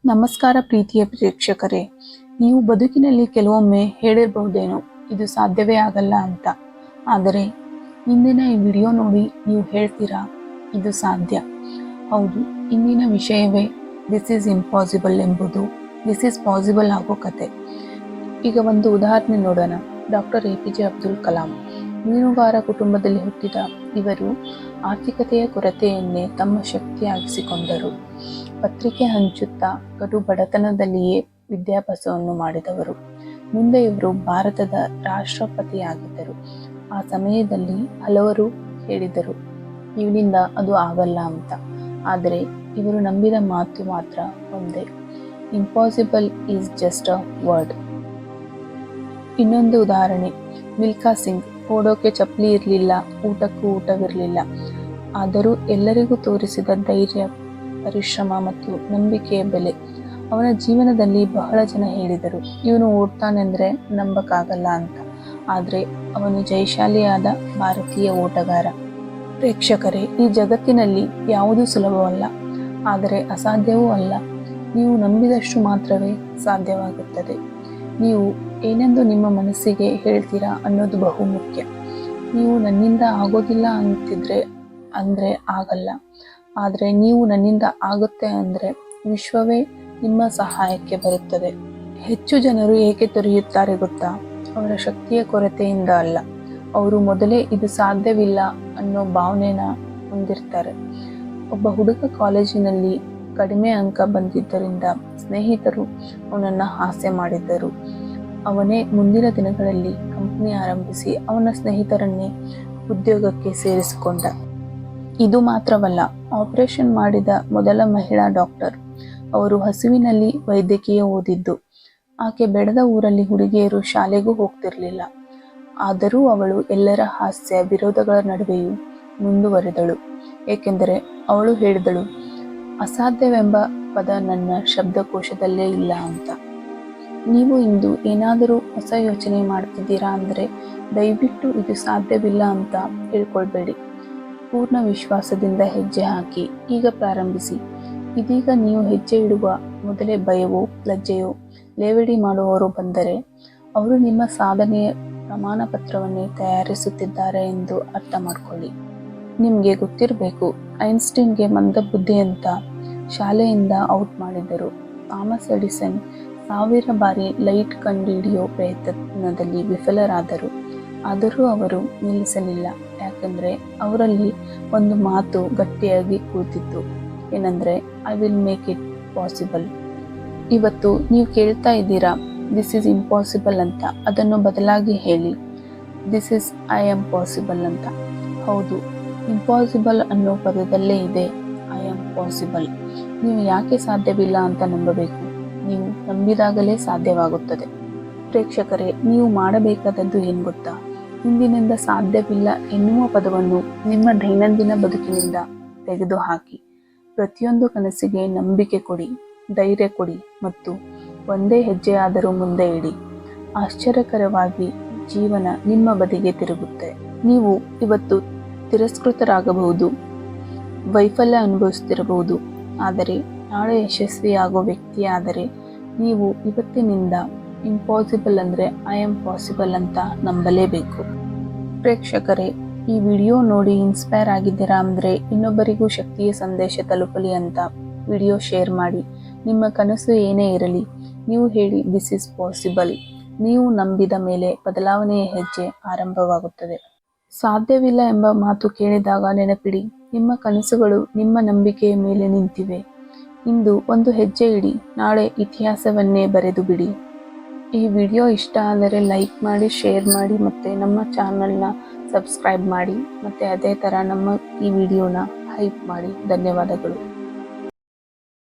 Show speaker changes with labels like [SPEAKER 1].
[SPEAKER 1] ನಮಸ್ಕಾರ ಪ್ರೀತಿಯ ಪ್ರೇಕ್ಷಕರೇ, ನೀವು ಬದುಕಿನಲ್ಲಿ ಕೆಲವೊಮ್ಮೆ ಹೇಳಿರಬಹುದೇನೋ ಇದು ಸಾಧ್ಯವೇ ಆಗಲ್ಲ ಅಂತ. ಆದರೆ ಇಂದಿನ ಈ ವಿಡಿಯೋ ನೋಡಿ ನೀವು ಹೇಳ್ತೀರಾ ಇದು ಸಾಧ್ಯ. ಹೌದು, ಇಂದಿನ ವಿಷಯವೇ ದಿಸ್ ಈಸ್ ಇಂಪಾಸಿಬಲ್ ಎಂಬುದು ದಿಸ್ ಈಸ್ ಪಾಸಿಬಲ್ ಆಗೋ ಕತೆ. ಈಗ ಒಂದು ಉದಾಹರಣೆ ನೋಡೋಣ. ಡಾಕ್ಟರ್ APJ ಅಬ್ದುಲ್ ಕಲಾಂ ಮೀನುಗಾರ ಕುಟುಂಬದಲ್ಲಿ ಹುಟ್ಟಿದ ಇವರು ಆರ್ಥಿಕತೆಯ ಕೊರತೆಯನ್ನೇ ತಮ್ಮ ಶಕ್ತಿಯಾಗಿಸಿಕೊಂಡರು. ಪತ್ರಿಕೆ ಹಂಚುತ್ತಾ ಕಡು ಬಡತನದಲ್ಲಿಯೇ ವಿದ್ಯಾಭ್ಯಾಸವನ್ನು ಮಾಡಿದವರು. ಮುಂದೆ ಇವರು ಭಾರತದ ರಾಷ್ಟ್ರಪತಿಯಾಗಿದ್ದರು. ಆ ಸಮಯದಲ್ಲಿ ಹಲವರು ಹೇಳಿದರು ಇವನಿಂದ ಅದು ಆಗಲ್ಲ ಅಂತ. ಆದರೆ ಇವರು ನಂಬಿದ ಮಾತು ಮಾತ್ರ ಒಂದೇ, impossible is just a word. ಇನ್ನೊಂದು ಉದಾಹರಣೆ, ಮಿಲ್ಖಾ ಸಿಂಗ್ ಓಡೋಕೆ ಚಪ್ಪಲಿ ಇರಲಿಲ್ಲ, ಊಟಕ್ಕೂ ಊಟವಿರಲಿಲ್ಲ. ಆದರೂ ಎಲ್ಲರಿಗೂ ತೋರಿಸಿದ ಧೈರ್ಯ, ಪರಿಶ್ರಮ ಮತ್ತು ನಂಬಿಕೆಯ ಬೆಲೆ. ಅವನ ಜೀವನದಲ್ಲಿ ಬಹಳ ಜನ ಹೇಳಿದರು ಇವನು ಓಡ್ತಾನೆಂದ್ರೆ ನಂಬಕ್ಕಾಗಲ್ಲ ಅಂತ. ಆದರೆ ಅವನು ಜಯಶಾಲಿಯಾದ ಭಾರತೀಯ ಓಟಗಾರ. ಪ್ರೇಕ್ಷಕರೇ, ಈ ಜಗತ್ತಿನಲ್ಲಿ ಯಾವುದೂ ಸುಲಭವಲ್ಲ, ಆದರೆ ಅಸಾಧ್ಯವೂ ಅಲ್ಲ. ನೀವು ನಂಬಿದಷ್ಟು ಮಾತ್ರವೇ ಸಾಧ್ಯವಾಗುತ್ತದೆ. ನೀವು ಏನೆಂದು ನಿಮ್ಮ ಮನಸ್ಸಿಗೆ ಹೇಳ್ತೀರಾ ಅನ್ನೋದು ಬಹುಮುಖ್ಯ. ನೀವು ನನ್ನಿಂದ ಆಗೋದಿಲ್ಲ ಅಂತಿದ್ರೆ ಅಂದರೆ ಆಗಲ್ಲ. ಆದರೆ ನೀವು ನನ್ನಿಂದ ಆಗುತ್ತೆ ಅಂದರೆ ವಿಶ್ವವೇ ನಿಮ್ಮ ಸಹಾಯಕ್ಕೆ ಬರುತ್ತದೆ. ಹೆಚ್ಚು ಜನರು ಏಕೆ ತೊರೆಯುತ್ತಾರೆ ಗೊತ್ತಾ? ಅವರ ಶಕ್ತಿಯ ಕೊರತೆಯಿಂದ ಅಲ್ಲ, ಅವರು ಮೊದಲೇ ಇದು ಸಾಧ್ಯವಿಲ್ಲ ಅನ್ನೋ ಭಾವನೆನ ಹೊಂದಿರ್ತಾರೆ. ಒಬ್ಬ ಹುಡುಗ ಕಾಲೇಜಿನಲ್ಲಿ ಕಡಿಮೆ ಅಂಕ ಬಂದಿದ್ದರಿಂದ ಸ್ನೇಹಿತರು ಅವನನ್ನು ಹಾಸ್ಯ ಮಾಡಿದ್ದರು. ಅವನೇ ಮುಂದಿನ ದಿನಗಳಲ್ಲಿ ಕಂಪನಿ ಆರಂಭಿಸಿ ಅವನ ಸ್ನೇಹಿತರನ್ನೇ ಉದ್ಯೋಗಕ್ಕೆ ಸೇರಿಸಿಕೊಂಡ. ಇದು ಮಾತ್ರವಲ್ಲ, ಆಪರೇಷನ್ ಮಾಡಿದ ಮೊದಲ ಮಹಿಳಾ ಡಾಕ್ಟರ್. ಅವರು ಹಸಿವಿನಲ್ಲಿ ವೈದ್ಯಕೀಯ ಓದಿದ್ದು. ಆಕೆ ಬೆಳೆದ ಊರಲ್ಲಿ ಹುಡುಗಿಯರು ಶಾಲೆಗೂ ಹೋಗ್ತಿರ್ಲಿಲ್ಲ. ಆದರೂ ಅವಳು ಎಲ್ಲರ ಹಾಸ್ಯ ವಿರೋಧಗಳ ನಡುವೆಯೂ ಮುಂದುವರೆದಳು. ಏಕೆಂದರೆ ಅವಳು ಹೇಳಿದಳು, ಅಸಾಧ್ಯವೆಂಬ ಪದ ನನ್ನ ಶಬ್ದಕೋಶದಲ್ಲೇ ಇಲ್ಲ ಅಂತ. ನೀವು ಇಂದು ಏನಾದರೂ ಹೊಸ ಯೋಚನೆ ಮಾಡ್ತಿದ್ದೀರಾ ಅಂದರೆ ದಯವಿಟ್ಟು ಇದು ಸಾಧ್ಯವಿಲ್ಲ ಅಂತ ಹೇಳ್ಕೊಳ್ಬೇಡಿ. ಪೂರ್ಣ ವಿಶ್ವಾಸದಿಂದ ಹೆಜ್ಜೆ ಹಾಕಿ. ಈಗ ಪ್ರಾರಂಭಿಸಿ. ಇದೀಗ ನೀವು ಹೆಜ್ಜೆ ಇಡುವ ಮೊದಲೇ ಭಯವೋ ಲಜ್ಜೆಯೋ ಲೇವಡಿ ಮಾಡುವವರು ಬಂದರೆ ಅವರು ನಿಮ್ಮ ಸಾಧನೆಯ ಪ್ರಮಾಣ ಪತ್ರವನ್ನೇ ತಯಾರಿಸುತ್ತಿದ್ದಾರೆ ಎಂದು ಅರ್ಥ ಮಾಡ್ಕೊಳ್ಳಿ. ನಿಮಗೆ ಗೊತ್ತಿರಬೇಕು, ಐನ್ಸ್ಟೀನ್ಗೆ ಮಂದಬುದ್ಧಿ ಅಂತ ಶಾಲೆಯಿಂದ ಔಟ್ ಮಾಡಿದ್ದರು. ಥಾಮಸ್ ಎಡಿಸನ್ 1000 ಬಾರಿ ಲೈಟ್ ಕಂಡುಹಿಡಿಯೋ ಪ್ರಯತ್ನದಲ್ಲಿ ವಿಫಲರಾದರು. ಆದರೂ ಅವರು ನಿಲ್ಲಿಸಲಿಲ್ಲ. ಯಾಕಂದರೆ ಅವರಲ್ಲಿ ಒಂದು ಮಾತು ಗಟ್ಟಿಯಾಗಿ ಕೂತಿತ್ತು. ಏನಂದರೆ, I will make it possible. ಇವತ್ತು ನೀವು ಕೇಳ್ತಾ ಇದ್ದೀರಾ ದಿಸ್ ಈಸ್ ಇಂಪಾಸಿಬಲ್ ಅಂತ. ಅದನ್ನು ಬದಲಾಗಿ ಹೇಳಿ, this is I am possible ಅಂತ. ಹೌದು, ಇಂಪಾಸಿಬಲ್ ಅನ್ನೋ ಪದದಲ್ಲೇ ಇದೆ ಐ ಆಮ್ ಪಾಸಿಬಲ್. ನೀವು ಯಾಕೆ ಸಾಧ್ಯವಿಲ್ಲ ಅಂತ ನಂಬಬೇಕು? ನೀವು ನಂಬಿದಾಗಲೇ ಸಾಧ್ಯವಾಗುತ್ತದೆ. ಪ್ರೇಕ್ಷಕರೇ, ನೀವು ಮಾಡಬೇಕಾದದ್ದು ಏನು ಗೊತ್ತಾ? ಇಂದಿನಿಂದ ಸಾಧ್ಯವಿಲ್ಲ ಎನ್ನುವ ಪದವನ್ನು ನಿಮ್ಮ ದೈನಂದಿನ ಬದುಕಿನಿಂದ ತೆಗೆದುಹಾಕಿ. ಪ್ರತಿಯೊಂದು ಕನಸಿಗೆ ನಂಬಿಕೆ ಕೊಡಿ, ಧೈರ್ಯ ಕೊಡಿ ಮತ್ತು ಒಂದೇ ಹೆಜ್ಜೆಯಾದರೂ ಮುಂದೆ ಇಡಿ. ಆಶ್ಚರ್ಯಕರವಾಗಿ ಜೀವನ ನಿಮ್ಮ ಬದಿಗೆ ತಿರುಗುತ್ತೆ. ನೀವು ಇವತ್ತು ತಿರಸ್ಕೃತರಾಗಬಹುದು, ವೈಫಲ್ಯ ಅನುಭವಿಸುತ್ತಿರಬಹುದು. ಆದರೆ ನಾಳೆ ಯಶಸ್ವಿಯಾಗೋ ವ್ಯಕ್ತಿಯಾದರೆ ನೀವು ಇವತ್ತಿನಿಂದ ಇಂಪಾಸಿಬಲ್ ಅಂದರೆ ಐ ಆಮ್ ಪಾಸಿಬಲ್ ಅಂತ ನಂಬಲೇಬೇಕು. ಪ್ರೇಕ್ಷಕರೇ, ಈ ವಿಡಿಯೋ ನೋಡಿ ಇನ್ಸ್ಪೈರ್ ಆಗಿದ್ದೀರಾ ಅಂದರೆ ಇನ್ನೊಬ್ಬರಿಗೂ ಶಕ್ತಿಯ ಸಂದೇಶ ತಲುಪಲಿ ಅಂತ ವಿಡಿಯೋ ಶೇರ್ ಮಾಡಿ. ನಿಮ್ಮ ಕನಸು ಏನೇ ಇರಲಿ ನೀವು ಹೇಳಿ ದಿಸ್ ಈಸ್ ಪಾಸಿಬಲ್. ನೀವು ನಂಬಿದ ಮೇಲೆ ಬದಲಾವಣೆಯ ಹೆಜ್ಜೆ ಆರಂಭವಾಗುತ್ತದೆ. ಸಾಧ್ಯವಿಲ್ಲ ಎಂಬ ಮಾತು ಕೇಳಿದಾಗ ನೆನಪಿಡಿ, ನಿಮ್ಮ ಕನಸುಗಳು ನಿಮ್ಮ ನಂಬಿಕೆಯ ಮೇಲೆ ನಿಂತಿವೆ. ಇಂದು ಒಂದು ಹೆಜ್ಜೆ ಇಡಿ, ನಾಳೆ ಇತಿಹಾಸವನ್ನೇ ಬರೆದು ಬಿಡಿ. ಈ ವಿಡಿಯೋ ಇಷ್ಟ ಆದರೆ ಲೈಕ್ ಮಾಡಿ, ಶೇರ್ ಮಾಡಿ ಮತ್ತು ನಮ್ಮ ಚಾನಲ್ನ ಸಬ್ಸ್ಕ್ರೈಬ್ ಮಾಡಿ. ಮತ್ತು ಅದೇ ಥರ ನಮ್ಮ ಈ ವಿಡಿಯೋನ ಹೈಪ್ ಮಾಡಿ. ಧನ್ಯವಾದಗಳು.